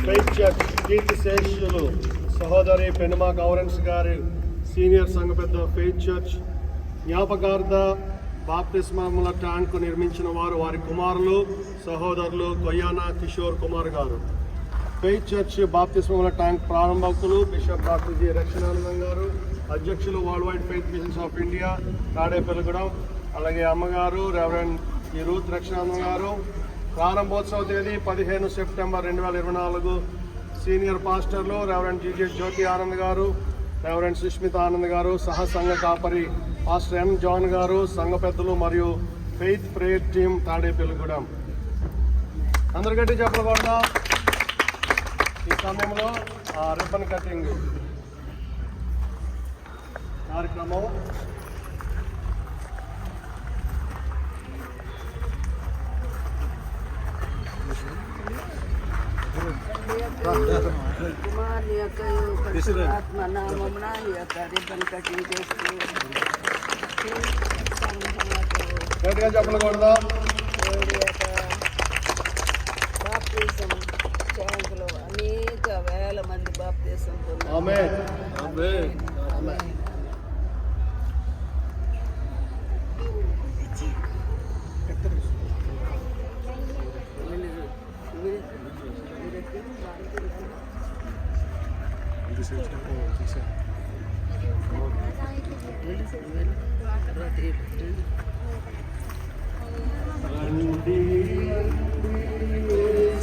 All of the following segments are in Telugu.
ఫెయిత్ చర్చ్ కీర్తి శేషులు సహోదరి పెనుమా గౌరెన్స్ గారి సీనియర్ సంఘ పెద్ద ఫెయిత్ చర్చ్ జ్ఞాపకార్థ బాప్తిస్మముల ట్యాంకు నిర్మించిన వారు వారి కుమారులు సహోదరులు కొయ్యానా కిషోర్ కుమార్ గారు. ఫెయిత్ చర్చ్ బాప్తిస్మముల ట్యాంక్ ప్రారంభకులు bishop doctor G Rakshanandam garu, అధ్యక్షులు world wide faith missions of India Tadepalligudem, అలాగే అమ్మగారు రెవరెండ్ ఈ రూత్ రక్షణానందం గారు. ప్రారంభోత్సవ తేదీ 15 సెప్టెంబర్ 2024. సీనియర్ పాస్టర్లు రెవరెండ్ జీజే జ్యోతి ఆనంద్ గారు, రెవరెండ్ సుష్మిత ఆనంద్ గారు, సహ సంఘ కాపరి పాస్టర్ ఎం జాన్ గారు, సంఘ పెద్దలు మరియు ఫెయిత్ ప్రేయర్ టీం తాడేపల్లిగూడెం. అందరికంటే చెప్పకూడదా ఈ సమయంలో రిబ్బన్ కటింగ్ కార్యక్రమం కుమారుని యొక్క ఆత్మ నామమున ఈ యొక్క రిబ్బన్ కటింగ్ చేస్తూ గట్టిగా చెప్పకూడదా దేవుడి యొక్క బాప్తిజం ట్యాంకులో అనేక వేల మంది బాప్తిజం పొందారు. ఆమేన్ ఆమేన్ ఆమేన్.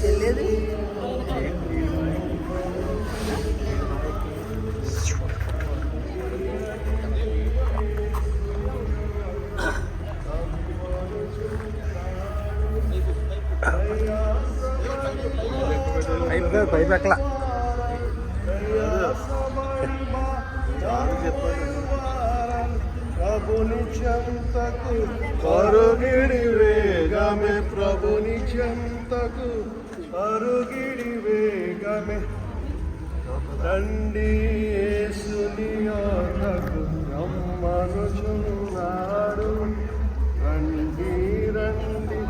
చెల్లేది పైపెక్కల ప్రభుని చెంతకు అరుగిడి వేగమే, ప్రభుని చెంతకు అరుగిడి వేగమే, రండి యేసుని యొద్దకు రమ్మనుచున్నాడు, రండి రండి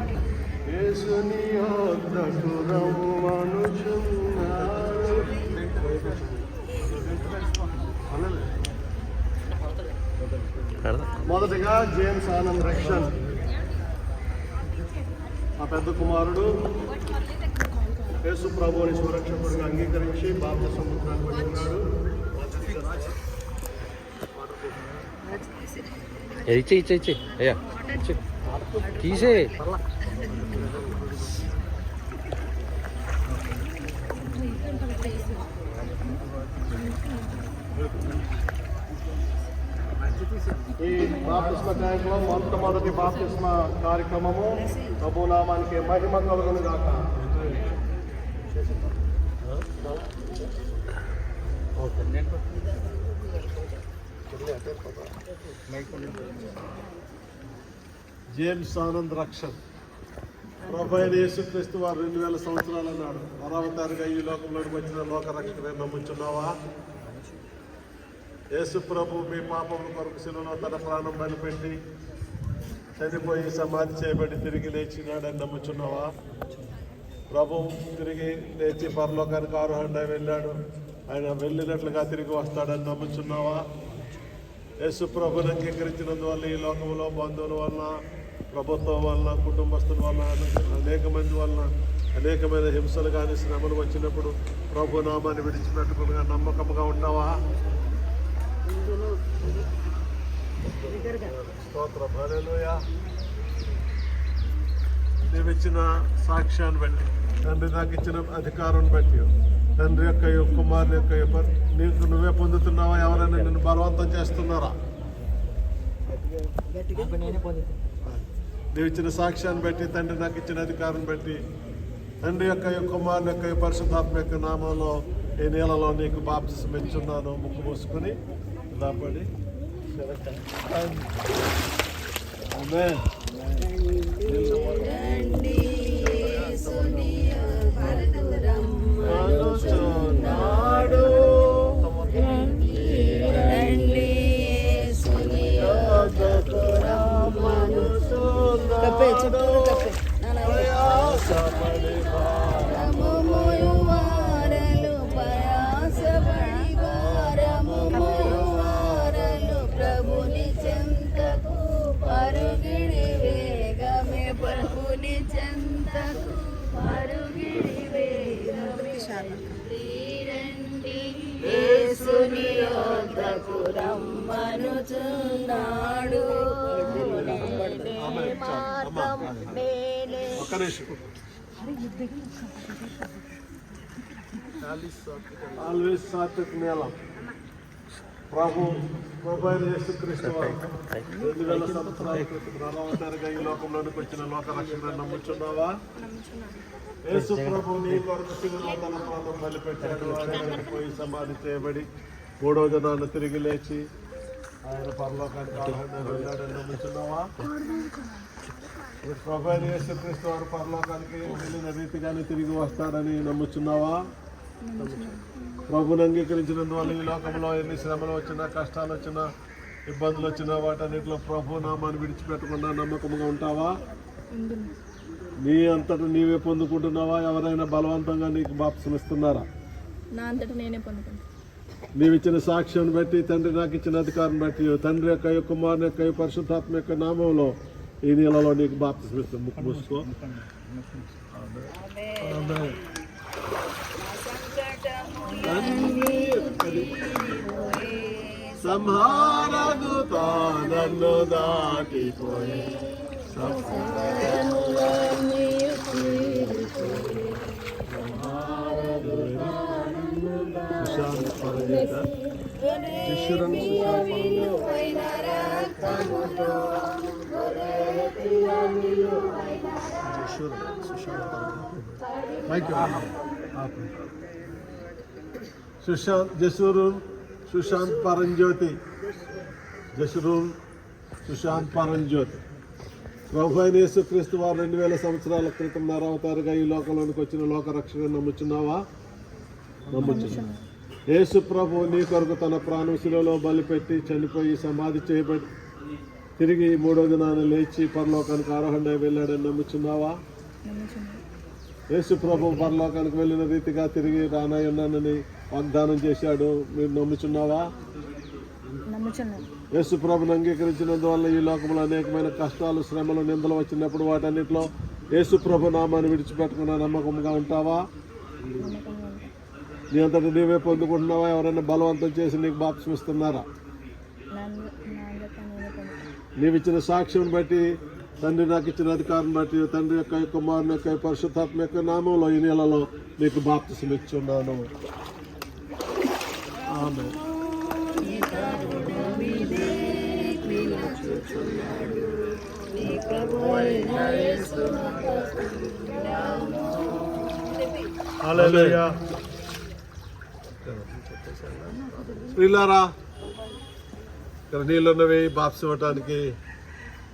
యేసుని యొద్దకు రమ్మనుచున్నాడు. మొదటగా జేమ్స్ ఆనంద్ రక్షణ్ ఆ పెద్ద కుమారుడు యేసు ప్రభువుని సురక్షకుడిగా అంగీకరించి బాప్తిసం పొందడానికి ఉన్నాడు. ఇచ్చే అయ్యా తీసే ఈ బాప్తిస్మ ట్యాంక్లో మొట్టమొదటి బాప్తిస్మ కార్యక్రమము ప్రభునామానికి మహిమ కలుగును గాక. జేమ్స్ ఆనంద్ రక్షణ్ ప్రభు అయిన యేసుక్రీస్తు వారు 2000 సంవత్సరాలు అన్నాడు, అరావతారుగా ఈ లోకంలోకి వచ్చిన లోక రక్షకుడే నమ్ముచున్నావా? యేసు ప్రభు మీ పాపముల కొరకు శిలువలో తన ప్రాణం బలిపెట్టి చనిపోయి సమాధి చేయబడి తిరిగి లేచినాడని నమ్ముచున్నావా? ప్రభు తిరిగి లేచి పరలోకానికి ఆరోహణ వెళ్ళాడు, ఆయన వెళ్ళినట్లుగా తిరిగి వస్తాడని నమ్ముచున్నావా? యేసు ప్రభుని అంగీకరించినందువల్ల ఈ లోకంలో బంధువుల వలన, ప్రభుత్వం వలన, కుటుంబస్తుల వలన, అనేక మంది వలన అనేకమైన హింసలు కానీ శ్రమలు వచ్చినప్పుడు ప్రభు నామాన్ని విడిచిపెట్టుకుని నమ్మకంగా ఉంటావా? స్తోత్రం హల్లెలూయా. నీవిచ్చిన సాక్ష్యాన్ని బట్టి, తండ్రి నాకు ఇచ్చిన అధికారం బట్టి, తండ్రి యొక్క కుమారుని యొక్క నీకు నువ్వే పొందుతున్నావా? ఎవరైనా నిన్ను బలవంతం చేస్తున్నారా? నీవు ఇచ్చిన సాక్ష్యాన్ని బట్టి, తండ్రి నాకు ఇచ్చిన అధికారం బట్టి, తండ్రి యొక్క కుమారుని యొక్క పరిశుద్ధాత్మ యొక్క నామంలో ఈ నేలలో నీకు బాప్తిసం ఇచ్చున్నాను. ముక్కు మూసుకుని పడి ఆమేన్. చుట్టూ యేసుని యొద్దకు రమ్మనుచున్నాడు. ఒక్క నిమిషం. ఆల్వేస్ సాత్విక నేలం ప్రభు అయిన యేసుక్రీస్తు వారు 2000 సంవత్సరాల క్రితం ప్రారంభంగా ఈ లోకంలోనికి వచ్చిన లోక రక్షణ నమ్ముచున్నావా? యేసు ప్రభు నీ కొరకు శిలువలో తన ప్రాణం బలిపెట్టాడు. ఆయన పోయి సమాధి చేయబడి 3వ దినాన తిరిగి లేచి ఆయన పరలోకానికి వెళ్ళాడని నమ్ముచున్నావా? ప్రభు అయిన యేసుక్రీస్తు వారు పరలోకానికి వెళ్ళిన రీతిగానే తిరిగి వస్తాడని నమ్ముచున్నావా? ప్రభుని అంగీకరించినందువల్ల ఈ లోకంలో ఎన్ని శ్రమలు వచ్చినా, కష్టాలు వచ్చినా, ఇబ్బందులు వచ్చినా వాటన్నిటిలో ప్రభు నామాన్ని విడిచిపెట్టకుండా నమ్మకంగా ఉంటావా? నీ అంతటా నీవే పొందుకుంటున్నావా? ఎవరైనా బలవంతంగా నీకు బాప్తిసం ఇస్తున్నారా? నా అంతటా నేనే పొందుకుంటాను. నీవిచ్చిన సాక్ష్యం బట్టి, తండ్రి నాకు ఇచ్చిన అధికారం బట్టి, తండ్రి యొక్క కుమారుని యొక్క పరిశుద్ధాత్మ యొక్క నామంలో ఈ నెలలో నీకు బాప్తిసం ఇస్తాను. ముక్కు మూసుకో. సంహారదు తానన్ను దాటిపోయి సుశాంత్ జసూరున్ సుశాంత్ పరంజ్యోతి సుశాంత్ పరంజ్యోతి ప్రభు అయిన యేసుక్రీస్తు వారు 2000 సంవత్సరాల క్రితం అవతారుగా ఈ లోకంలోనికి వచ్చిన లోక రక్షణ నమ్ముచున్నావా? నమ్ముచున్నా. యేసు ప్రభు నీ కొరకు తన ప్రాణం శిలువలో బలిపెట్టి చనిపోయి సమాధి చేయబడి తిరిగి 3వ దినాన లేచి పరలోకానికి ఆరోహణ వెళ్ళాడని నమ్ముచున్నావా? యేసు ప్రభు పరలోకానికి వెళ్ళిన రీతిగా తిరిగి రానాయన్నానని వాగ్దానం చేశాడు. మీరు నమ్ముచున్నావా? యేసు ప్రభుని అంగీకరించినందువల్ల ఈ లోకంలో అనేకమైన కష్టాలు, శ్రమలు, నిందలు వచ్చినప్పుడు వాటన్నిటిలో యేసు ప్రభు నామాన్ని విడిచిపెట్టకుండా నమ్మకంగా ఉంటావా? నీ అంతటి నీవే పొందుకుంటున్నావా? ఎవరైనా బలవంతం చేసి నీకు బాప్తిసం ఇస్తున్నారా? నీవిచ్చిన సాక్ష్యం బట్టి, తండ్రి నాకు ఇచ్చిన అధికారం బట్టి, తండ్రి యొక్క కుమారుని యొక్క పరిశుద్ధాత్మ యొక్క నామంలో ఈ నెలలో నీకు బాప్తిసం ఇచ్చున్నాను. ఆమేన్. హల్లెలూయా. ప్రియులారా, ఇక్కడ నీళ్ళున్నవి బాప్సం ఇవ్వటానికి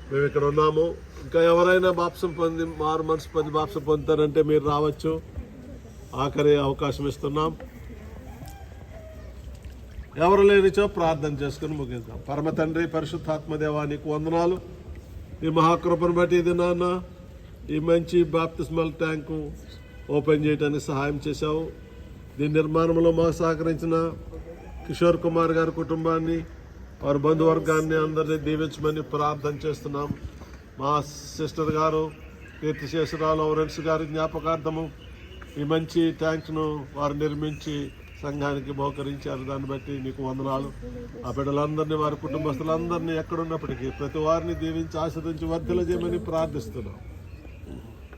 మేము ఇక్కడ ఉన్నాము. ఇంకా ఎవరైనా బాప్సం పొంది మారు మనసు పొంది బాప్సం పొందుతారంటే మీరు రావచ్చు. ఆఖరి అవకాశం ఇస్తున్నాం. ఎవరు లేనిచో ప్రార్థన చేసుకుని ముగిద్దాం. పరమ తండ్రి, పరిశుద్ధాత్మదేవా, నీకు వందనాలు. ఈ మహాకృపను బట్టి ఇది నాన్న ఈ మంచి బాప్తిస్మల్ ట్యాంకు ఓపెన్ చేయడానికి సహాయం చేశావు. దీని నిర్మాణంలో మాకు సహకరించిన కిషోర్ కుమార్ గారి కుటుంబాన్ని, వారి బంధువర్గాన్ని అందరినీ దీవించమని ప్రార్థన చేస్తున్నాం. మా సిస్టర్ గారు కీర్తిశేషరావు లారెన్స్ గారి జ్ఞాపకార్థము ఈ మంచి ట్యాంక్ను వారు నిర్మించి సంఘానికి బహుకరించారు. దాన్ని బట్టి నీకు వందనాలు. ఆ బిడ్డలందరినీ, వారి కుటుంబస్తులందరినీ ఎక్కడున్నప్పటికీ ప్రతి వారిని దీవించి ఆశీర్వదించి వర్ధల చేయమని ప్రార్థిస్తున్నాం.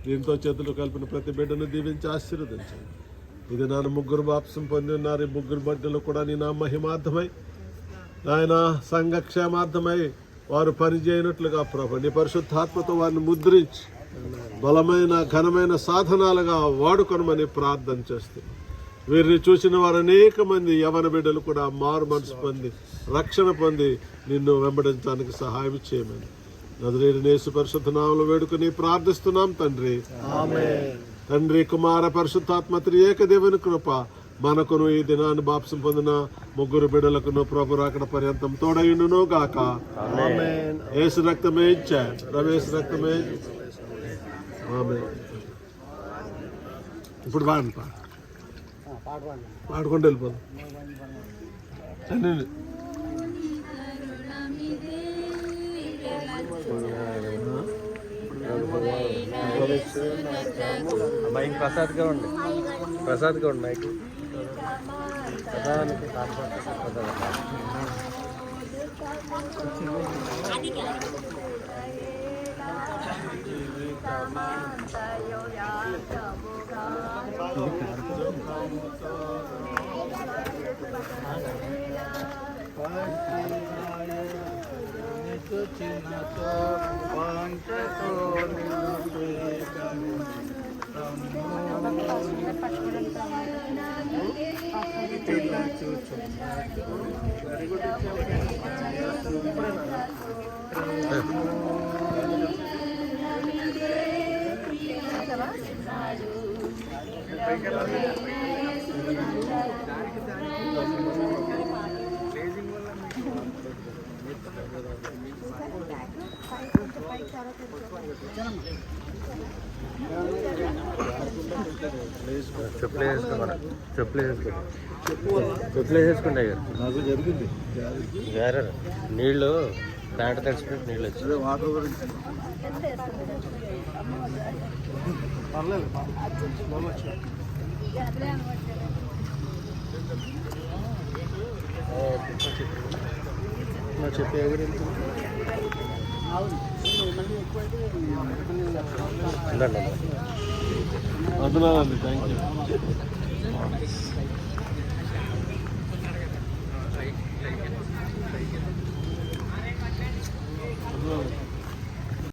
దీంతో చేతులు కలిపిన ప్రతి బిడ్డను దీవించి ఆశీర్వదించండి. ఇది నాన్న 3 బాప్సం పొంది ఉన్నారు. ఈ 3 బిడ్డలు కూడా నీ నా మహిమార్థమై, ఆయన సంఘక్షేమార్థమై వారు పనిచేయనట్లుగా ప్రభు నీ పరిశుద్ధాత్మతో వారిని ముద్రించి బలమైన ఘనమైన సాధనాలుగా వాడుకొనమని ప్రార్థన చేస్తున్నాం. వీరిని చూసిన వారు అనేక మంది యవన బిడ్డలు కూడా మారు మనసు పొంది రక్షణ పొంది నిన్ను వెంబడించడానికి సహాయం చేయమని నజరేయుడైన యేసు పరిశుద్ధ నామములో వేడుకొని ప్రార్థిస్తున్నాం తండ్రి. ఆమేన్. తండ్రి, కుమార, పరిశుద్ధాత్మ త్రియేక దేవుని కృప మనకును ఈ దినాన్ని బాప్సం పొందిన 3 బిడ్డలకును ప్రభు రాకడ పర్యంతం తోడయుండును గాక. ఆమేన్. యేసు రక్తమే ఇచ్చాడు, రమేష్ రక్తమే. ఆమేన్. ఇప్పుడు పాడుకుంటూ వెళ్ళిపోదాం. అమ్మాయి ప్రసాద్గా ఉండి ప్రసాద్ కూడా మైక్ ప్రసాదానికి ప్రసాద్ చెప్పులే వేసుకోమన్నా చెప్పులే వేసుకుంటా నాకు జరిగింది వేరే నీళ్ళు ప్యాంట్ తడిచిపోయి నీళ్ళు వచ్చి వాటర్ గురించి చెప్పే గురించి థ్యాంక్ యూ